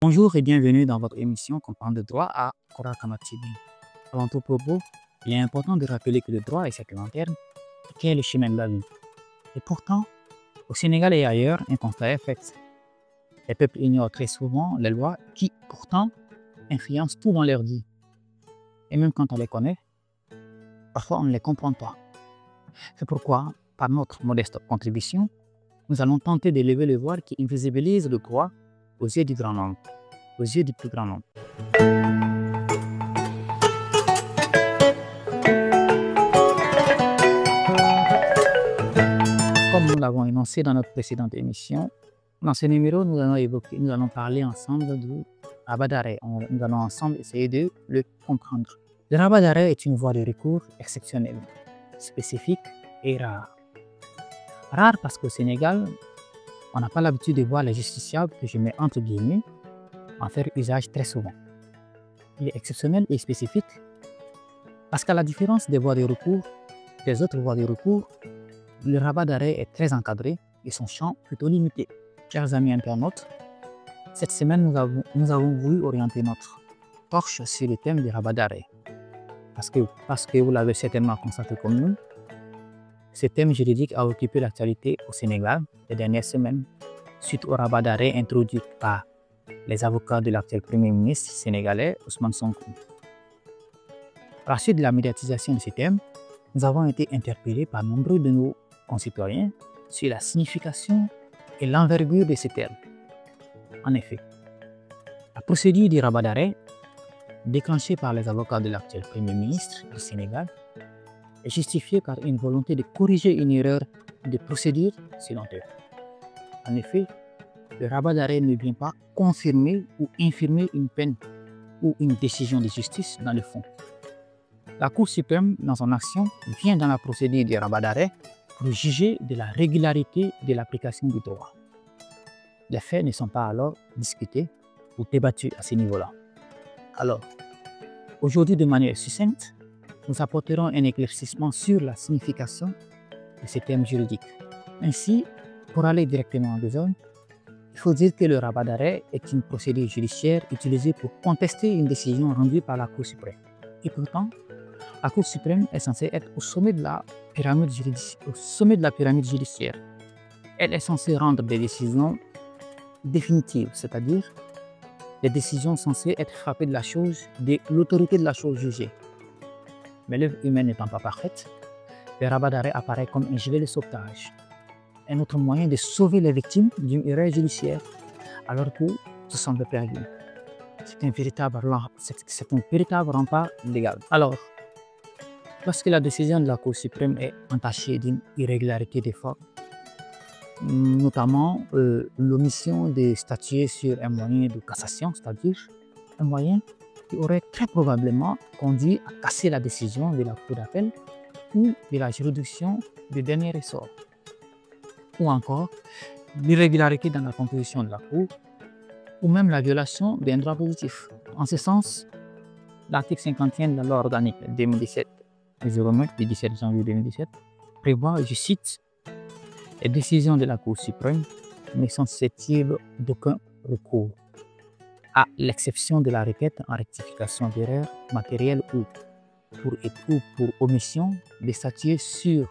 Bonjour et bienvenue dans votre émission Comprendre le droit à Korakama TV. Avant tout propos, il est important de rappeler que le droit est séculaire et qu'il est le chemin de la vie. Et pourtant, au Sénégal et ailleurs, un constat est fait. Les peuples ignorent très souvent les lois qui, pourtant, influencent tout dans leur vie. Et même quand on les connaît, parfois on ne les comprend pas. C'est pourquoi, par notre modeste contribution, nous allons tenter de lever le voile qui invisibilise le droit aux yeux du grand nombre, aux yeux du plus grand nombre. Comme nous l'avons énoncé dans notre précédente émission, dans ce numéro, nous allons parler ensemble du rabat d'arrêt. Nous allons ensemble essayer de le comprendre. Le rabat d'arrêt est une voie de recours exceptionnelle, spécifique et rare. Rare parce qu'au Sénégal, on n'a pas l'habitude de voir les justiciables, que je mets entre guillemets, en faire usage très souvent. Il est exceptionnel et spécifique parce qu'à la différence des voies de recours, des autres voies de recours, le rabat d'arrêt est très encadré et son champ plutôt limité. Chers amis internautes, cette semaine, nous avons voulu orienter notre torche sur le thème du rabat d'arrêt. Parce que vous l'avez certainement constaté comme nous, ce thème juridique a occupé l'actualité au Sénégal les dernières semaines, suite au rabat d'arrêt introduit par les avocats de l'actuel Premier ministre sénégalais Ousmane Sonko. À la suite de la médiatisation de ce thème, nous avons été interpellés par nombreux de nos concitoyens sur la signification et l'envergure de ce terme. En effet, la procédure du rabat d'arrêt, déclenchée par les avocats de l'actuel Premier ministre du Sénégal, est justifiée par une volonté de corriger une erreur de procédure selon eux. En effet, le rabat d'arrêt ne vient pas confirmer ou infirmer une peine ou une décision de justice dans le fond. La Cour suprême, dans son action, vient dans la procédure du rabat d'arrêt pour juger de la régularité de l'application du droit. Les faits ne sont pas alors discutés ou débattus à ce niveau-là. Alors, aujourd'hui, de manière succincte, nous apporterons un éclaircissement sur la signification de ces termes juridiques. Ainsi, pour aller directement en besogne, il faut dire que le rabat d'arrêt est une procédure judiciaire utilisée pour contester une décision rendue par la Cour suprême. Et pourtant, la Cour suprême est censée être au sommet de la pyramide judiciaire. Elle est censée rendre des décisions définitives, c'est-à-dire des décisions censées être frappées de l'autorité de la chose jugée. Mais l'œuvre humaine n'étant pas parfaite, le rabat d'arrêt apparaît comme un gilet de sauvetage, un autre moyen de sauver les victimes d'une erreur judiciaire, alors que tout semble perdu. C'est un véritable rempart légal. Alors, lorsque la décision de la Cour suprême est entachée d'une irrégularité des faits, notamment l'omission de statuer sur un moyen de cassation, c'est-à-dire un moyen qui aurait très probablement conduit à casser la décision de la Cour d'appel ou de la juridiction de dernier ressort. Ou encore l'irrégularité dans la composition de la Cour, ou même la violation d'un droit positif. En ce sens, l'article 51 de la loi organique 2017-09 du 17 janvier 2017 prévoit, je cite, « Les décisions de la Cour suprême ne sont susceptibles d'aucun recours, à l'exception de la requête en rectification d'erreurs matérielles ou pour omission de statuer sur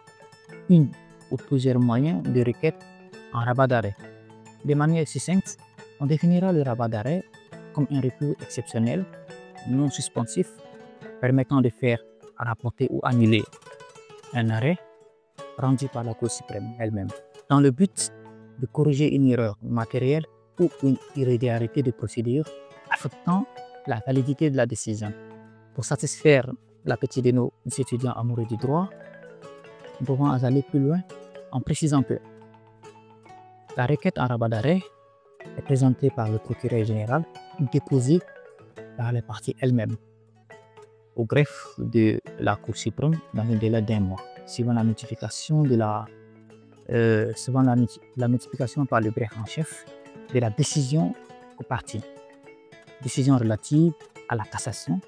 une ou plusieurs moyens de requête en rabat d'arrêt. » De manière succincte, on définira le rabat d'arrêt comme un recours exceptionnel, non suspensif, permettant de faire rapporter ou annuler un arrêt rendu par la Cour suprême elle-même, dans le but de corriger une erreur matérielle ou une irrégularité de procédure affectant la validité de la décision. Pour satisfaire l'appétit de nos étudiants amoureux du droit, nous pouvons aller plus loin en précisant que la requête en rabat d'arrêt est présentée par le procureur général ou déposée par les parties elles-mêmes au greffe de la Cour suprême dans un délai d'1 mois, suivant la notification par le greffe en chef de la décision aux parties. Décision relative à la cassation,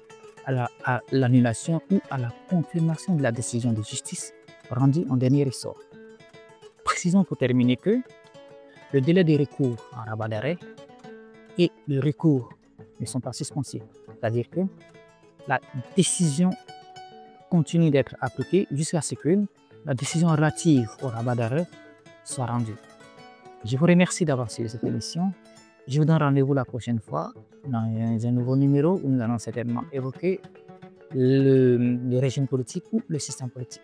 à l'annulation ou à la confirmation de la décision de justice rendue en dernier ressort. Précisons pour terminer que le délai de recours en rabat d'arrêt et le recours ne sont pas suspensifs. C'est-à-dire que la décision continue d'être appliquée jusqu'à ce que la décision relative au rabat d'arrêt soit rendue. Je vous remercie d'avoir suivi cette émission. Je vous donne rendez-vous la prochaine fois dans un nouveau numéro où nous allons certainement évoquer le régime politique ou le système politique.